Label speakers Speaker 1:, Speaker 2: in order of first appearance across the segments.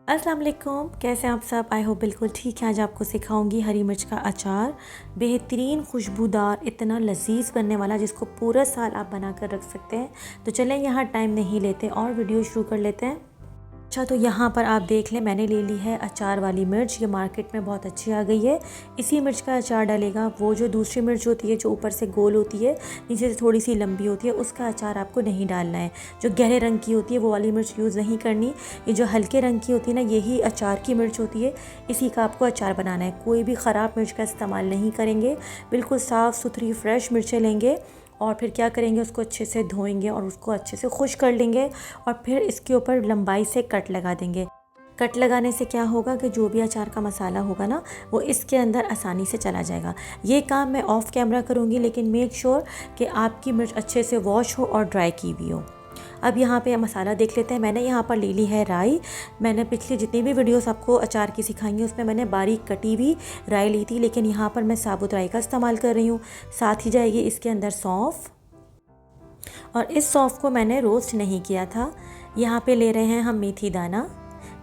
Speaker 1: अस्सलाम वालेकुम, कैसे हैं आप सब। आई होप बिल्कुल ठीक है। आज आपको सिखाऊंगी हरी मिर्च का अचार, बेहतरीन खुशबूदार, इतना लजीज बनने वाला जिसको पूरा साल आप बना कर रख सकते हैं। तो चलें यहाँ टाइम नहीं लेते और वीडियो शुरू कर लेते हैं। अच्छा, तो यहाँ पर आप देख लें, मैंने ले ली है अचार वाली मिर्च। ये मार्केट में बहुत अच्छी आ गई है। इसी मिर्च का अचार डालेगा। वो जो दूसरी मिर्च होती है जो ऊपर से गोल होती है, नीचे से थोड़ी सी लंबी होती है, उसका अचार आपको नहीं डालना है। जो गहरे रंग की होती है वो वाली मिर्च यूज़ नहीं करनी। ये जो हल्के रंग की होती है ना, यही अचार की मिर्च होती है। इसी का आपको अचार बनाना है। कोई भी ख़राब मिर्च का इस्तेमाल नहीं करेंगे। बिल्कुल साफ़ सुथरी फ्रेश मिर्चें लेंगे और फिर क्या करेंगे, उसको अच्छे से धोएंगे और उसको अच्छे से खुश कर लेंगे और फिर इसके ऊपर लंबाई से कट लगा देंगे। कट लगाने से क्या होगा कि जो भी अचार का मसाला होगा ना, वो इसके अंदर आसानी से चला जाएगा। ये काम मैं ऑफ़ कैमरा करूँगी, लेकिन मेक श्योर कि आपकी मिर्च अच्छे से वॉश हो और ड्राई की भी हो। अब यहाँ पे मसाला देख लेते हैं। मैंने यहाँ पर ले ली है राई। मैंने पिछली जितनी भी वीडियोस आपको अचार की सिखाएंगी उसमें मैंने बारीक कटी भी राई ली थी, लेकिन यहाँ पर मैं साबुत राई का इस्तेमाल कर रही हूँ। साथ ही जाएगी इसके अंदर सौंफ, और इस सौंफ को मैंने रोस्ट नहीं किया था। यहाँ पे ले रहे हैं हम मेथी दाना।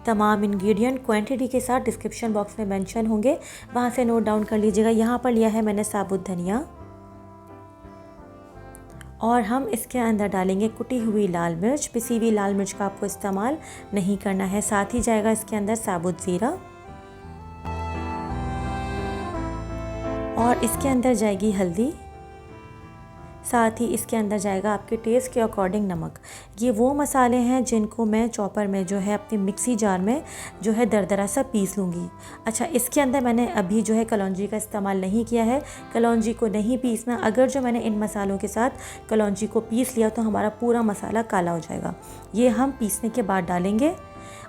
Speaker 1: तमाम इंग्रेडिएंट क्वांटिटी के साथ डिस्क्रिप्शन बॉक्स में मेंशन होंगे, वहाँ से नोट डाउन कर लीजिएगा। यहाँ पर लिया है मैंने साबुत धनिया, और हम इसके अंदर डालेंगे कुटी हुई लाल मिर्च। पिसी हुई लाल मिर्च का आपको इस्तेमाल नहीं करना है। साथ ही जाएगा इसके अंदर साबुत ज़ीरा, और इसके अंदर जाएगी हल्दी। साथ ही इसके अंदर जाएगा आपके टेस्ट के अकॉर्डिंग नमक। ये वो मसाले हैं जिनको मैं चॉपर में जो है अपनी मिक्सी जार में जो है दरदरा सा पीस लूँगी। अच्छा, इसके अंदर मैंने अभी जो है कलौंजी का इस्तेमाल नहीं किया है। कलौंजी को नहीं पीसना। अगर जो मैंने इन मसालों के साथ कलौंजी को पीस लिया तो हमारा पूरा मसाला काला हो जाएगा। ये हम पीसने के बाद डालेंगे।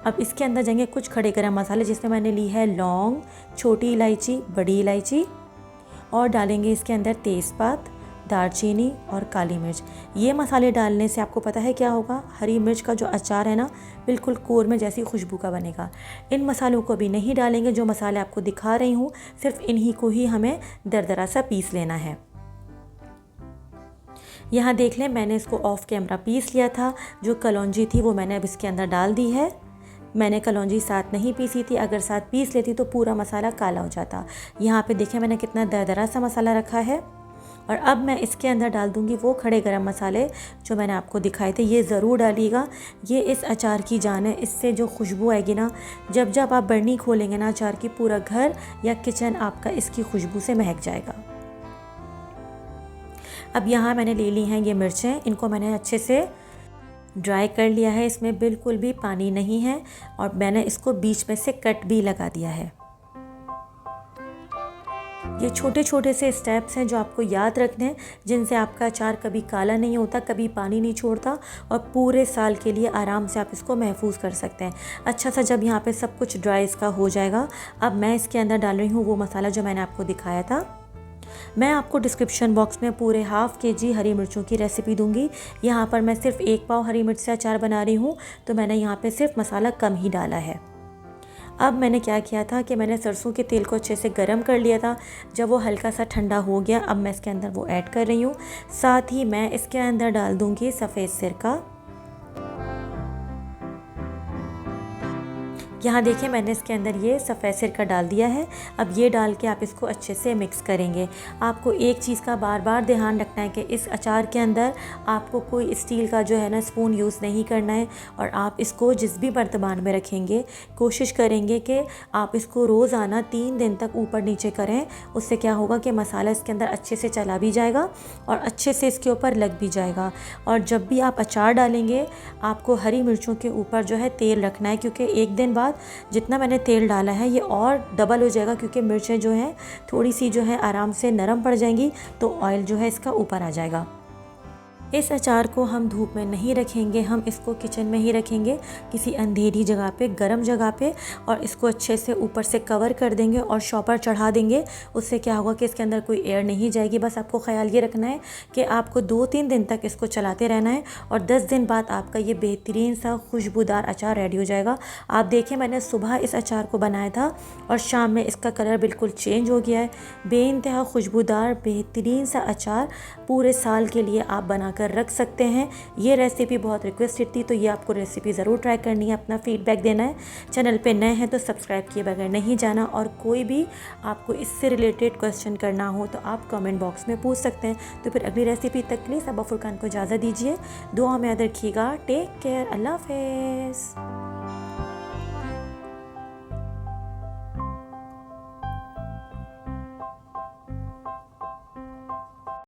Speaker 1: अब इसके अंदर जाएंगे कुछ खड़े गरम मसाले, जिसमें मैंने ली है लौंग, छोटी इलायची, बड़ी इलायची, और डालेंगे इसके अंदर तेज़पात, दालचीनी और काली मिर्च। ये मसाले डालने से आपको पता है क्या होगा, हरी मिर्च का जो अचार है ना, बिल्कुल कोरमा जैसी खुशबू का बनेगा। इन मसालों को भी नहीं डालेंगे। जो मसाले आपको दिखा रही हूँ सिर्फ इन्हीं को ही हमें दरदरा सा पीस लेना है। यहाँ देख लें, मैंने इसको ऑफ कैमरा पीस लिया था। जो कलौंजी थी वो मैंने अब इसके अंदर डाल दी है। मैंने कलौंजी साथ नहीं पीसी थी, अगर साथ पीस लेती तो पूरा मसाला काला हो जाता। यहाँ पे देखें मैंने कितना दरदरा सा मसाला रखा है। और अब मैं इसके अंदर डाल दूँगी वो खड़े गरम मसाले जो मैंने आपको दिखाए थे। ये ज़रूर डालिएगा, ये इस अचार की जान है। इससे जो खुशबू आएगी ना, जब जब आप बर्नी खोलेंगे ना अचार की, पूरा घर या किचन आपका इसकी खुशबू से महक जाएगा। अब यहाँ मैंने ले ली हैं ये मिर्चें। इनको मैंने अच्छे से ड्राई कर लिया है। इसमें बिल्कुल भी पानी नहीं है, और मैंने इसको बीच में से कट भी लगा दिया है। ये छोटे छोटे से स्टेप्स हैं जो आपको याद रखने हैं, जिनसे आपका अचार कभी काला नहीं होता, कभी पानी नहीं छोड़ता, और पूरे साल के लिए आराम से आप इसको महफूज कर सकते हैं। अच्छा सा जब यहाँ पे सब कुछ ड्राई इसका हो जाएगा, अब मैं इसके अंदर डाल रही हूँ वो मसाला जो मैंने आपको दिखाया था। मैं आपको डिस्क्रिप्शन बॉक्स में पूरे हाफ़ kg हरी मिर्चों की रेसिपी दूंगी। यहाँ पर मैं सिर्फ 1 पाव हरी मिर्च से अचार बना रही हूँ, तो मैंने यहाँ पे सिर्फ मसाला कम ही डाला है। अब मैंने क्या किया था कि मैंने सरसों के तेल को अच्छे से गर्म कर लिया था। जब वो हल्का सा ठंडा हो गया, अब मैं इसके अंदर वो ऐड कर रही हूँ। साथ ही मैं इसके अंदर डाल दूँगी सफ़ेद सिरका। यहाँ देखिए मैंने इसके अंदर ये सफ़ेद सिरका डाल दिया है। अब ये डाल के आप इसको अच्छे से मिक्स करेंगे। आपको एक चीज़ का बार बार ध्यान रखना है कि इस अचार के अंदर आपको कोई स्टील का जो है ना स्पून यूज़ नहीं करना है, और आप इसको जिस भी बर्तमान में रखेंगे कोशिश करेंगे कि आप इसको रोज़ाना 3 दिन तक ऊपर नीचे करें। उससे क्या होगा कि मसाला इसके अंदर अच्छे से चला भी जाएगा और अच्छे से इसके ऊपर लग भी जाएगा। और जब भी आप अचार डालेंगे आपको हरी मिर्चों के ऊपर जो है तेल रखना है, क्योंकि एक दिन बाद जितना मैंने तेल डाला है ये और डबल हो जाएगा, क्योंकि मिर्चें जो हैं थोड़ी सी जो है आराम से नरम पड़ जाएंगी, तो ऑयल जो है इसका ऊपर आ जाएगा। इस अचार को हम धूप में नहीं रखेंगे, हम इसको किचन में ही रखेंगे, किसी अंधेरी जगह पे, गर्म जगह पे, और इसको अच्छे से ऊपर से कवर कर देंगे और शॉपर चढ़ा देंगे। उससे क्या होगा कि इसके अंदर कोई एयर नहीं जाएगी। बस आपको ख्याल ये रखना है कि आपको 2-3 दिन तक इसको चलाते रहना है, और 10 दिन बाद आपका ये बेहतरीन सा खुशबूदार अचार रेडी हो जाएगा। आप देखें मैंने सुबह इस अचार को बनाया था और शाम में इसका कलर बिल्कुल चेंज हो गया है। बेइंतहा खुशबूदार बेहतरीन सा अचार पूरे साल के लिए आप बना कर कर रख सकते हैं। ये रेसिपी बहुत रिक्वेस्टेड थी, तो ये आपको रेसिपी ज़रूर ट्राई करनी है, अपना फीडबैक देना है। चैनल पे नए हैं तो सब्सक्राइब किए बगैर नहीं जाना, और कोई भी आपको इससे रिलेटेड क्वेश्चन करना हो तो आप कमेंट बॉक्स में पूछ सकते हैं। तो फिर अगली रेसिपी तक के लिए सबा फुरकान को इजाज़त दीजिए, दुआ में याद रखिएगा। टेक केयर, अल्लाह हाफ़िज़।